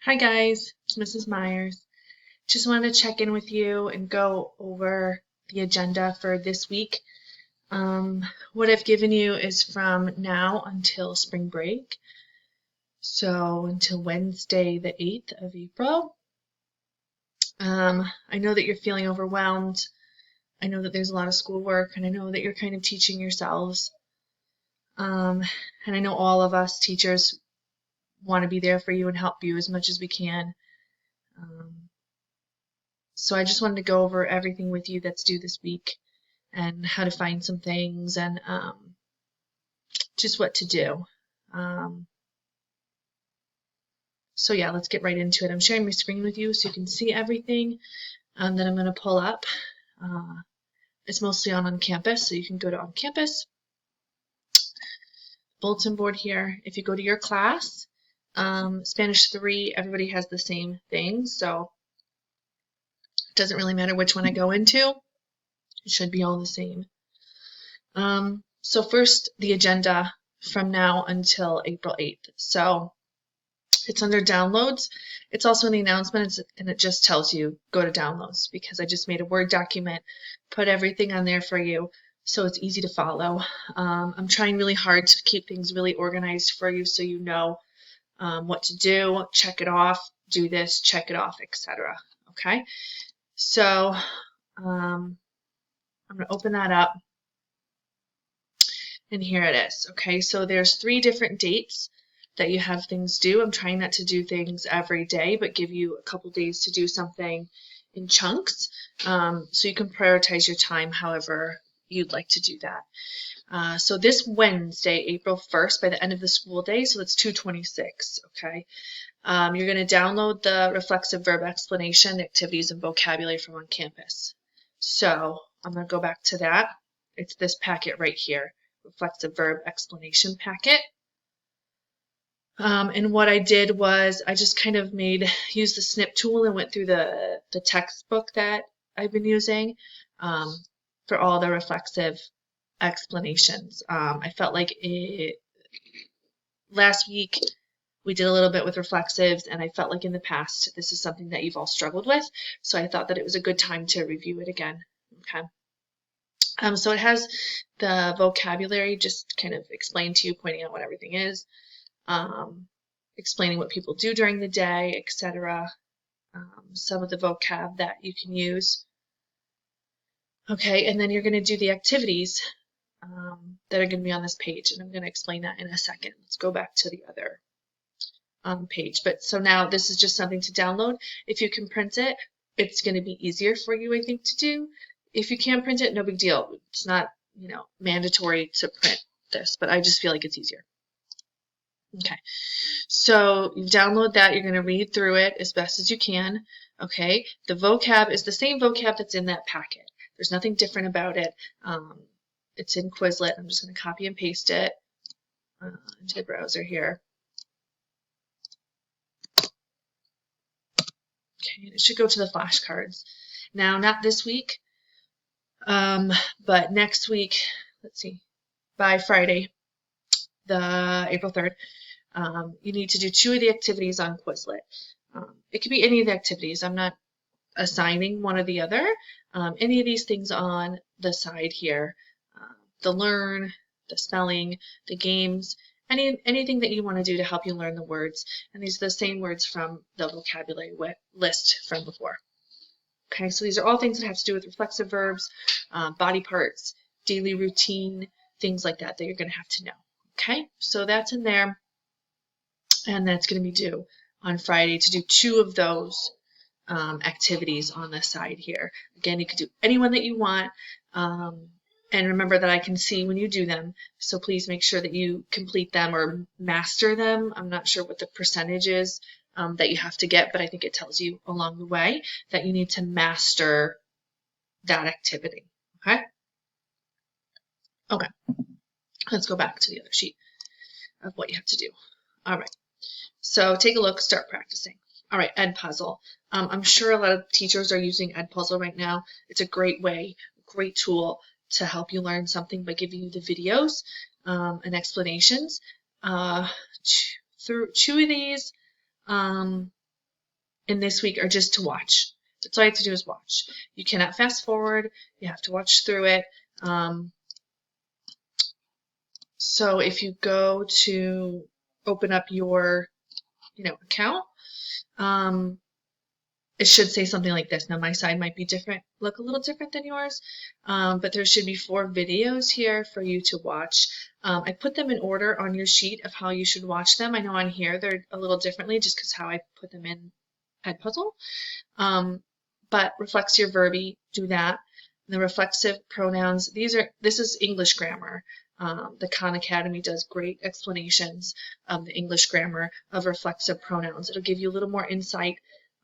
Hi guys, it's Mrs. Myers. Just wanted to check in with you and go over the agenda for this week. What I've given you is from now until spring break, so until Wednesday the 8th of April. I know that you're feeling overwhelmed. I know that there's a lot of schoolwork, and I know that you're kind of teaching yourselves. And I know all of us teachers want to be there for you and help you as much as we can. So I just wanted to go over everything with you that's due this week and how to find some things and just what to do. So yeah, let's get right into it. I'm sharing my screen with you so you can see everything that I'm going to pull up. It's mostly on campus, so you can go to on campus. Bulletin board here. If you go to your class, Spanish 3, everybody has the same thing, so it doesn't really matter which one I go into. It should be all the same. So first, the agenda from now until April 8th. So it's under downloads. It's also in the announcements, and it just tells you go to downloads because I just made a Word document, put everything on there for you, so it's easy to follow. I'm trying really hard to keep things really organized for you so you know what to do, check it off, do this, check it off, etc. Okay, so I'm going to open that up. And here it is. Okay, so there's 3 different dates that you have things due. I'm trying not to do things every day, but give you a couple days to do something in chunks, so you can prioritize your time however you'd like to do that. So this Wednesday, April 1st, by the end of the school day, so that's 2/26, okay? You're going to download the reflexive verb explanation, activities, and vocabulary from on campus. So I'm going to go back to that. It's this packet right here. Reflexive verb explanation packet. And what I did was I just kind of used the snip tool and went through the textbook that I've been using for all the reflexive explanations. I felt like last week we did a little bit with reflexives, and I felt like in the past this is something that you've all struggled with, so I thought that it was a good time to review it again. Okay. So it has the vocabulary, just kind of explain to you, pointing out what everything is, explaining what people do during the day, etc. Some of the vocab that you can use. Okay, and then you're going to do the activities that are going to be on this page, and I'm going to explain that in a second. Let's go back to the other page. But so now this is just something to download. If you can print it, it's going to be easier for you, I think, to do. If you can't print it, no big deal. It's not, mandatory to print this, but I just feel like it's easier. Okay, so you download that. You're going to read through it as best as you can. Okay, the vocab is the same vocab that's in that packet. There's nothing different about it. It's in Quizlet. I'm just going to copy and paste it into the browser here. Okay, it should go to the flashcards. Now, not this week, but next week, let's see, by Friday, the April 3rd, you need to do 2 of the activities on Quizlet. It could be any of the activities. I'm not assigning one or the other. Any of these things on the side here, the learn, the spelling, the games, anything that you want to do to help you learn the words. And these are the same words from the vocabulary list from before. Okay, so these are all things that have to do with reflexive verbs, body parts, daily routine, things like that you're going to have to know. Okay, so that's in there, and that's going to be due on Friday to do 2 of those activities on the side here. Again, you could do any one that you want, and remember that I can see when you do them, so please make sure that you complete them or master them. I'm not sure what the percentage is that you have to get, but I think it tells you along the way that you need to master that activity. Okay? Okay. Let's go back to the other sheet of what you have to do. All right. So take a look, start practicing. All right, Edpuzzle. I'm sure a lot of teachers are using Edpuzzle right now. It's a great way, great tool to help you learn something by giving you the videos and explanations. Through 2 of these, in this week are just to watch. That's all you have to do is watch. You cannot fast forward. You have to watch through it. So if you go to open up your, account, it should say something like this. Now my side might be different, look a little different than yours, but there should be 4 videos here for you to watch. I put them in order on your sheet of how you should watch them. I know on here they're a little differently just because how I put them in Edpuzzle. But reflexive verbi, do that. The reflexive pronouns, this is English grammar. The Khan Academy does great explanations of the English grammar of reflexive pronouns. It'll give you a little more insight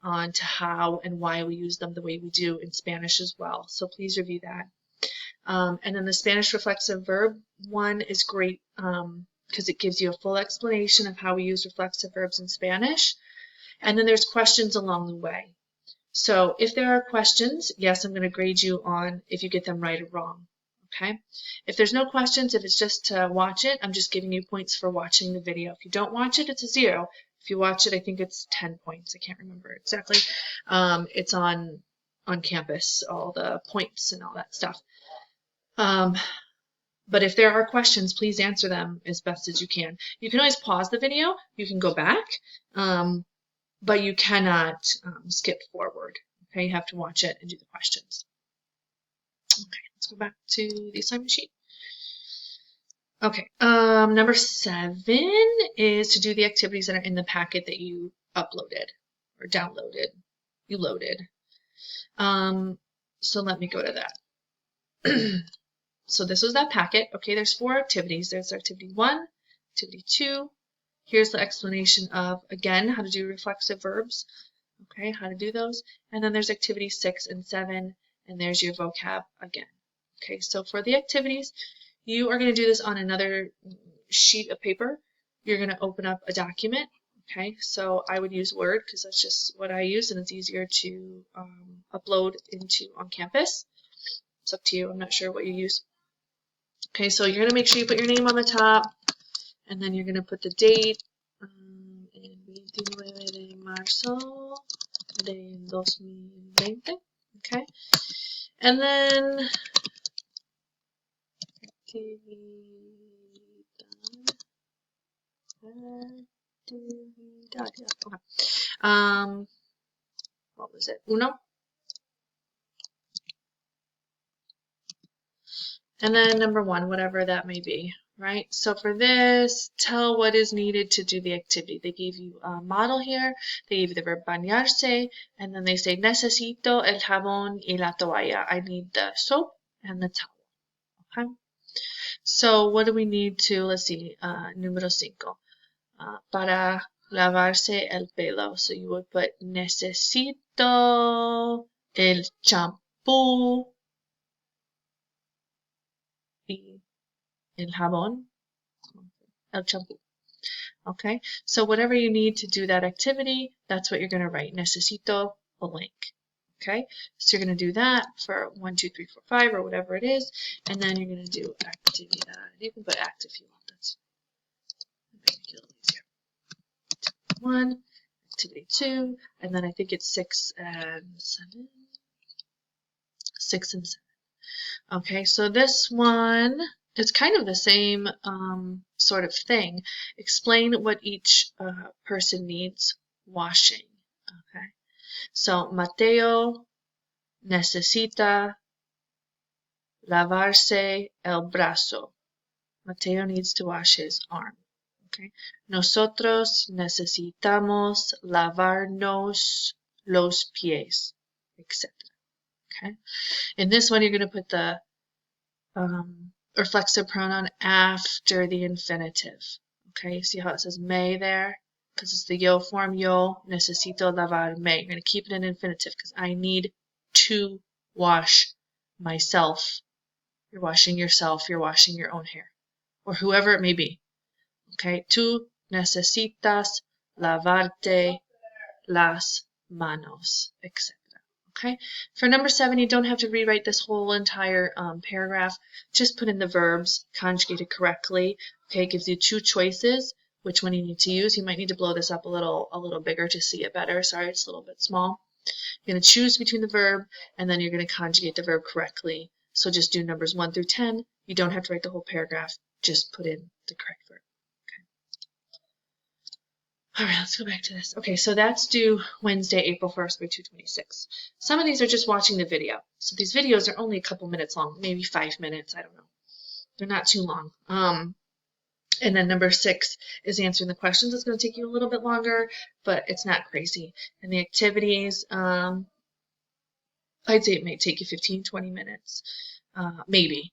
on to how and why we use them the way we do in Spanish as well. So please review that. And then the Spanish reflexive verb one is great because it gives you a full explanation of how we use reflexive verbs in Spanish. And then there's questions along the way. So if there are questions, yes, I'm going to grade you on if you get them right or wrong. Okay. If there's no questions, if it's just to watch it, I'm just giving you points for watching the video. If you don't watch it, it's a 0. If you watch it, I think it's 10 points. I can't remember exactly. It's on campus, all the points and all that stuff. But if there are questions, please answer them as best as you can. You can always pause the video. You can go back, but you cannot skip forward. Okay, you have to watch it and do the questions. Okay, let's go back to the assignment sheet. Okay, number 7 is to do the activities that are in the packet that you uploaded or downloaded, you loaded. So let me go to that. So this was that packet. Okay, there's 4 activities. There's activity 1, activity 2. Here's the explanation of, again, how to do reflexive verbs. Okay, how to do those. And then there's activity 6 and 7, and there's your vocab again. Okay, so for the activities, you are going to do this on another sheet of paper. You're going to open up a document. Okay, so I would use Word because that's just what I use and it's easier to upload into on campus. It's up to you. I'm not sure what you use. Okay, so you're going to make sure you put your name on the top and then you're going to put the date. 29 de marzo de 2020. Okay, and then what was it? Uno. And then number 1, whatever that may be, right? So for this, tell what is needed to do the activity. They gave you a model here. They gave you the verb bañarse, and then they say, necesito el jabón y la toalla. I need the soap and the towel. Okay? So what do we need to, let's see, número 5. Para lavarse el pelo. So you would put, necesito el champú y el jabón, el champú. Okay, so whatever you need to do that activity, that's what you're going to write. Necesito blank. Okay, so you're going to do that for 1, 2, 3, 4, 5, or whatever it is, and then you're going to do actividad. You can put act if you want. That's make it a little easier. Activity 1, activity 2, and then I think it's 6 and 7. 6 and 7. Okay, so this one, it's kind of the same sort of thing. Explain what each person needs washing. Okay, so Mateo necesita lavarse el brazo. Mateo needs to wash his arm. Okay, nosotros necesitamos lavarnos los pies, etc. Okay, in this one you're going to put the reflexive pronoun after the infinitive. Okay, see how it says me there? Because it's the yo form, yo necesito lavarme. You're going to keep it in infinitive because I need to wash myself. You're washing yourself, you're washing your own hair, or whoever it may be. Okay, tú necesitas lavarte las manos, etc. Okay, for number 7, you don't have to rewrite this whole entire paragraph. Just put in the verbs conjugated correctly. Okay, it gives you 2 choices. which one you need to use. You might need to blow this up a little bigger to see it better. Sorry, it's a little bit small. You're going to choose between the verb, and then you're going to conjugate the verb correctly. So just do numbers 1 through 10. You don't have to write the whole paragraph. Just put in the correct verb. Okay. All right, let's go back to this. Okay, so that's due Wednesday, April 1st by 2:26. Some of these are just watching the video. So these videos are only a couple minutes long, maybe 5 minutes. I don't know. They're not too long. And then number 6 is answering the questions. It's going to take you a little bit longer, but it's not crazy. And the activities, I'd say it may take you 15, 20 minutes, maybe.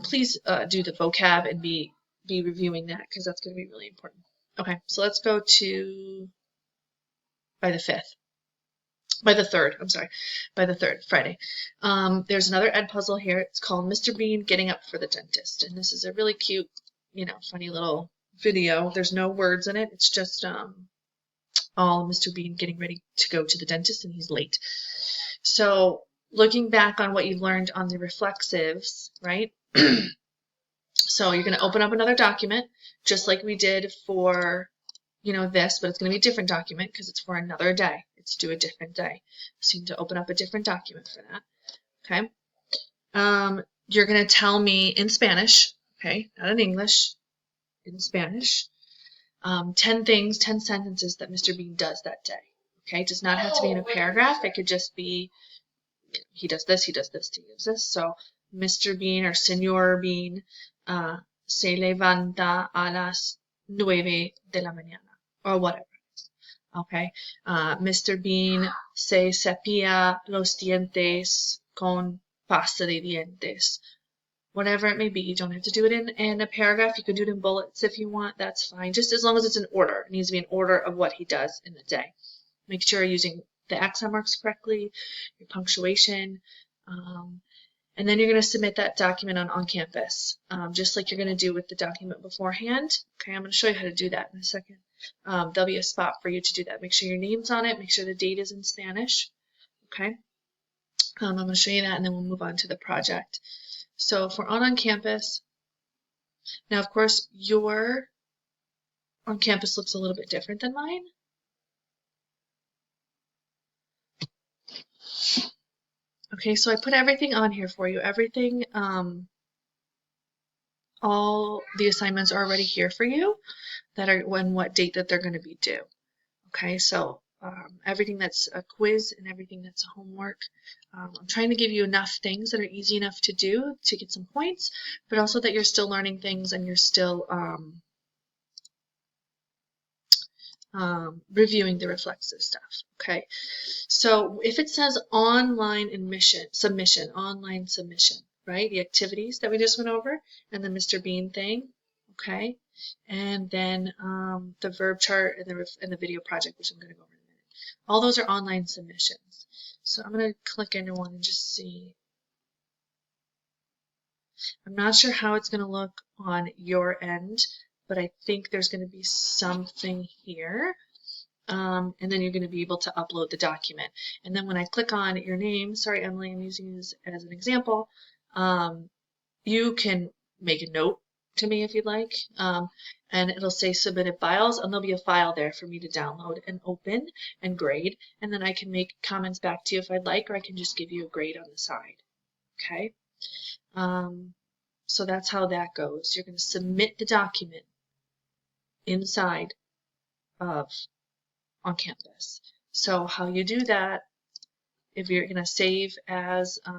Please do the vocab and be reviewing that because that's going to be really important. Okay, so let's go to by the 3rd, Friday. There's another Ed puzzle here. It's called Mr. Bean Getting Up for the Dentist. And this is a really cute, funny little video. There's no words in it. It's just all Mr. Bean getting ready to go to the dentist and he's late. So looking back on what you've learned on the reflexives, right? So you're going to open up another document, just like we did for, this, but it's going to be a different document because it's for another day. It's due a different day. So you need to open up a different document for that. Okay. You're going to tell me in Spanish, okay, not in English, in Spanish, 10 things, 10 sentences that Mr. Bean does that day. Okay, it does not have to be in a paragraph. It could just be, he does this, he does this, he does this. So Mr. Bean or Señor Bean se levanta a las 9 de la mañana, or whatever it is. Okay, Mr. Bean se cepilla los dientes con pasta de dientes. Whatever it may be, you don't have to do it in a paragraph. You can do it in bullets if you want. That's fine. Just as long as it's in order. It needs to be in order of what he does in the day. Make sure you're using the accent marks correctly, your punctuation, and then you're going to submit that document on campus, just like you're going to do with the document beforehand. Okay, I'm going to show you how to do that in a second. There'll be a spot for you to do that. Make sure your name's on it. Make sure the date is in Spanish. Okay, I'm going to show you that, and then we'll move on to the project. So if we're on campus, now of course your on campus looks a little bit different than mine. Okay, so I put everything on here for you. Everything, all the assignments are already here for you that are what date that they're going to be due. Okay, so everything that's a quiz and everything that's a homework. I'm trying to give you enough things that are easy enough to do to get some points, but also that you're still learning things and you're still reviewing the reflexive stuff. Okay, so if it says online submission, right? The activities that we just went over, and the Mr. Bean thing, okay, and then the verb chart and the video project, which I'm going to go over in a minute. All those are online submissions. So I'm going to click into one and just see. I'm not sure how it's going to look on your end, but I think there's going to be something here. And then you're going to be able to upload the document. And then when I click on your name, sorry Emily, I'm using this as an example, you can make a note to me if you'd like, and it'll say submitted files, and there'll be a file there for me to download and open and grade, and then I can make comments back to you if I'd like, or I can just give you a grade on the side. Okay, so that's how that goes. You're going to submit the document inside of on campus. So how you do that, if you're going to save as, let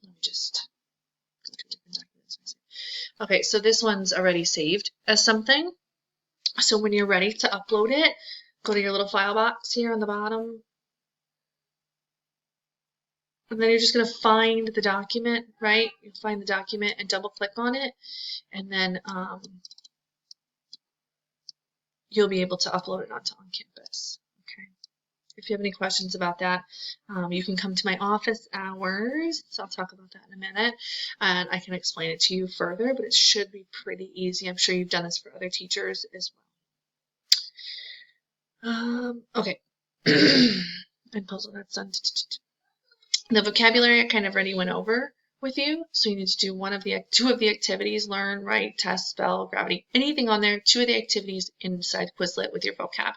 me just go to a different document. Okay, so this one's already saved as something. So when you're ready to upload it, go to your little file box here on the bottom. And then you're just going to find the document, right? You find the document and double click on it. And then you'll be able to upload it onto On Campus. Okay. If you have any questions about that, you can come to my office hours. So I'll talk about that in a minute, and I can explain it to you further, but it should be pretty easy. I'm sure you've done this for other teachers as well. Okay. And puzzle, that's done. The vocabulary I kind of already went over with you. So you need to do two of the activities, learn, write, test, spell, gravity, anything on there, 2 of the activities inside Quizlet with your vocab.